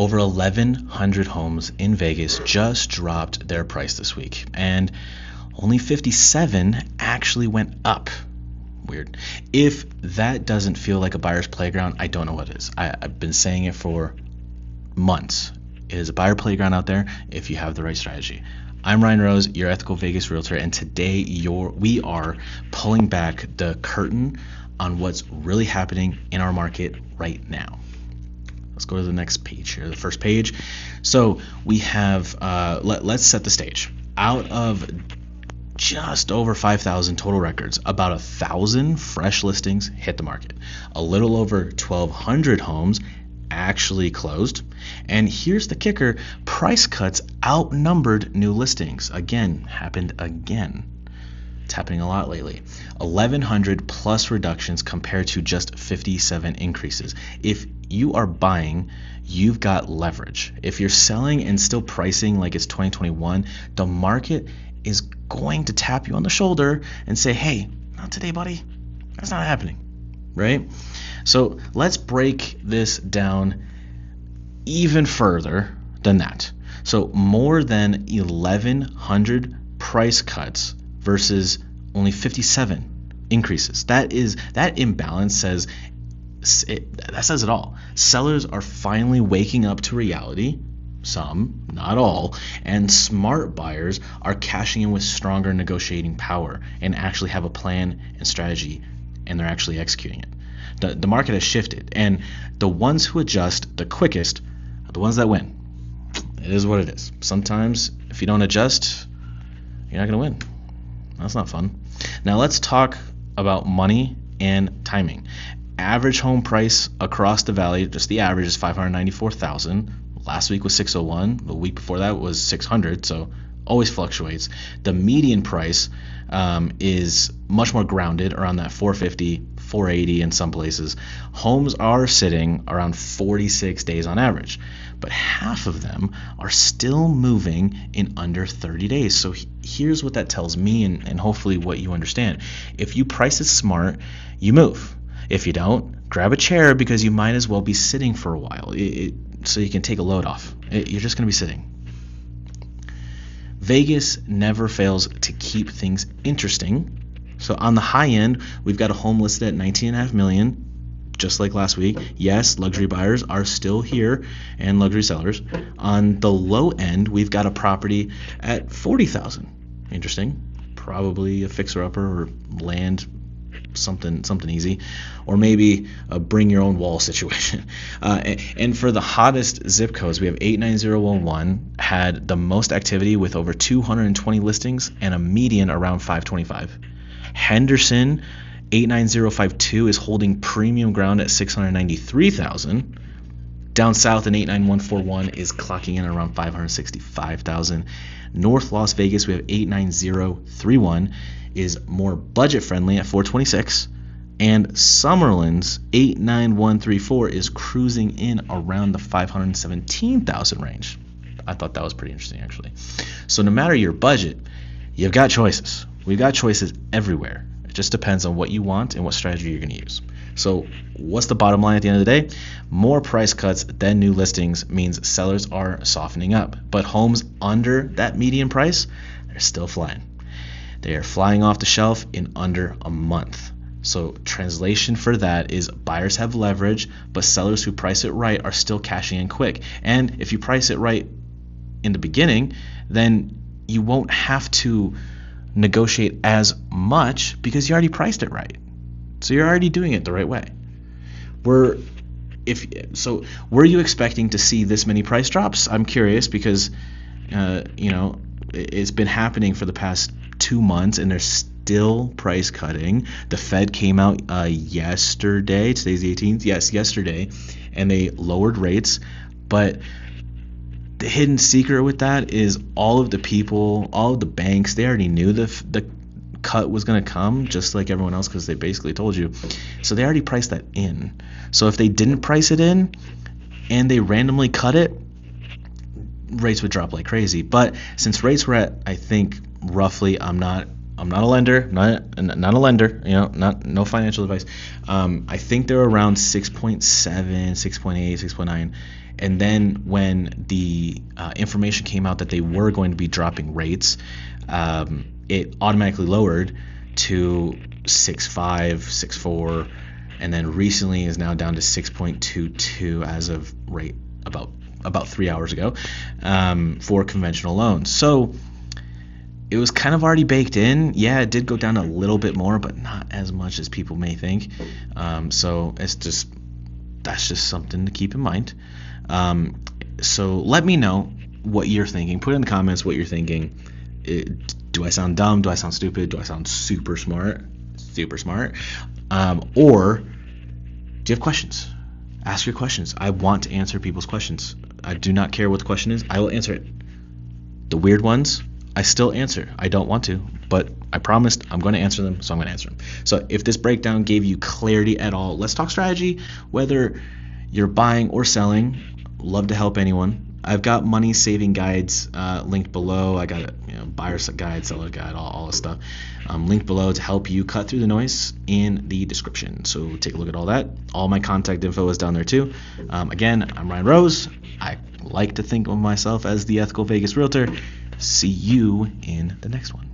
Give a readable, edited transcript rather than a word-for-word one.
Over 1,100 homes in Vegas just dropped their price this week, and only 57 actually went up. Weird. If that doesn't feel like a buyer's playground, I don't know what is. I've been saying it for months. It is a buyer playground out there if you have the right strategy. I'm Ryan Rose, your ethical Vegas realtor, and today we are pulling back the curtain on what's really happening in our market right now. Let's go to the next page here, the first page. So we have, let's set the stage. Out of just over 5,000 total records, about 1,000 fresh listings hit the market. A little over 1,200 homes actually closed. And here's the kicker, price cuts outnumbered new listings. Happened again. It's happening a lot lately. 1,100 plus reductions compared to just 57 increases. If you are buying, you've got leverage. If you're selling and still pricing like it's 2021, the market is going to tap you on the shoulder and say, hey, not today, buddy. That's not happening, right? So let's break this down even further than that. So more than 1,100 price cuts versus only 57 increases. That imbalance says it all. Sellers are finally waking up to reality. Some, not all, and smart buyers are cashing in with stronger negotiating power and actually have a plan and strategy, and they're actually executing it. The market has shifted, and the ones who adjust the quickest are the ones that win. It is what it is. Sometimes if you don't adjust, you're not going to win. That's not fun. Now let's talk about money and timing. Average home price across the valley, just the average, is $594,000. Last week was 601. The week before that was 600. So always fluctuates. The median price is much more grounded around that 450, 480 in some places. Homes are sitting around 46 days on average, but half of them are still moving in under 30 days. So here's what that tells me, and hopefully what you understand. If you price it smart, you move. If you don't, grab a chair because you might as well be sitting for a while so you can take a load off. You're just going to be sitting. Vegas never fails to keep things interesting. So on the high end, we've got a home listed at $19.5 million, just like last week. Yes, luxury buyers are still here and luxury sellers. On the low end, we've got a property at $40,000. Interesting. Probably a fixer-upper or land, something easy, or maybe a bring your own wall situation. And for the hottest zip codes, we have 89011 had the most activity with over 220 listings and a median around 525. Henderson 89052 is holding premium ground at 693,000. Down south in 89141 is clocking in around 565,000. North Las Vegas, we have 89031 is more budget friendly at 426, and Summerlin's 89134 is cruising in around the 517,000 range. I thought that was pretty interesting, actually. So no matter your budget, you've got choices. We've got choices everywhere. It just depends on what you want and what strategy you're going to use. So what's the bottom line at the end of the day? More price cuts than new listings means sellers are softening up, but homes under that median price, they're still flying. They are flying off the shelf in under a month. So translation for that is buyers have leverage, but sellers who price it right are still cashing in quick. And if you price it right in the beginning, then you won't have to negotiate as much because you already priced it right. So you're already doing it the right way. Were you expecting to see this many price drops? I'm curious because it's been happening for the past 2 months and they're still price cutting. The Fed came out yesterday. Today's the 18th. Yes, yesterday, and they lowered rates. But the hidden secret with that is all of the banks, they already knew the cut was going to come, just like everyone else, because they basically told you. So they already priced that in. So if they didn't price it in and they randomly cut it, rates would drop like crazy. But since rates were at, I think, roughly, I'm not a lender, not a lender, no financial advice. I think they're around 6.7, 6.8, 6.9. And then when the information came out that they were going to be dropping rates, it automatically lowered to 6.5, 6.4, and then recently is now down to 6.22 as of rate about 3 hours ago for conventional loans. So it was kind of already baked in. Yeah, it did go down a little bit more, but not as much as people may think. So that's just something to keep in mind. So let me know what you're thinking. Put in the comments what you're thinking. Do I sound dumb? Do I sound stupid? Do I sound super smart? Super smart. Or do you have questions? Ask your questions. I want to answer people's questions. I do not care what the question is. I will answer it. The weird ones, I still answer. I don't want to, but I promised I'm going to answer them, so I'm going to answer them. So if this breakdown gave you clarity at all, let's talk strategy. Whether you're buying or selling, love to help anyone. I've got money saving guides linked below. I got a buyer guide, seller guide, all this stuff linked below to help you cut through the noise in the description. So take a look at all that. All my contact info is down there too. Again, I'm Ryan Rose. I like to think of myself as the ethical Vegas realtor. See you in the next one.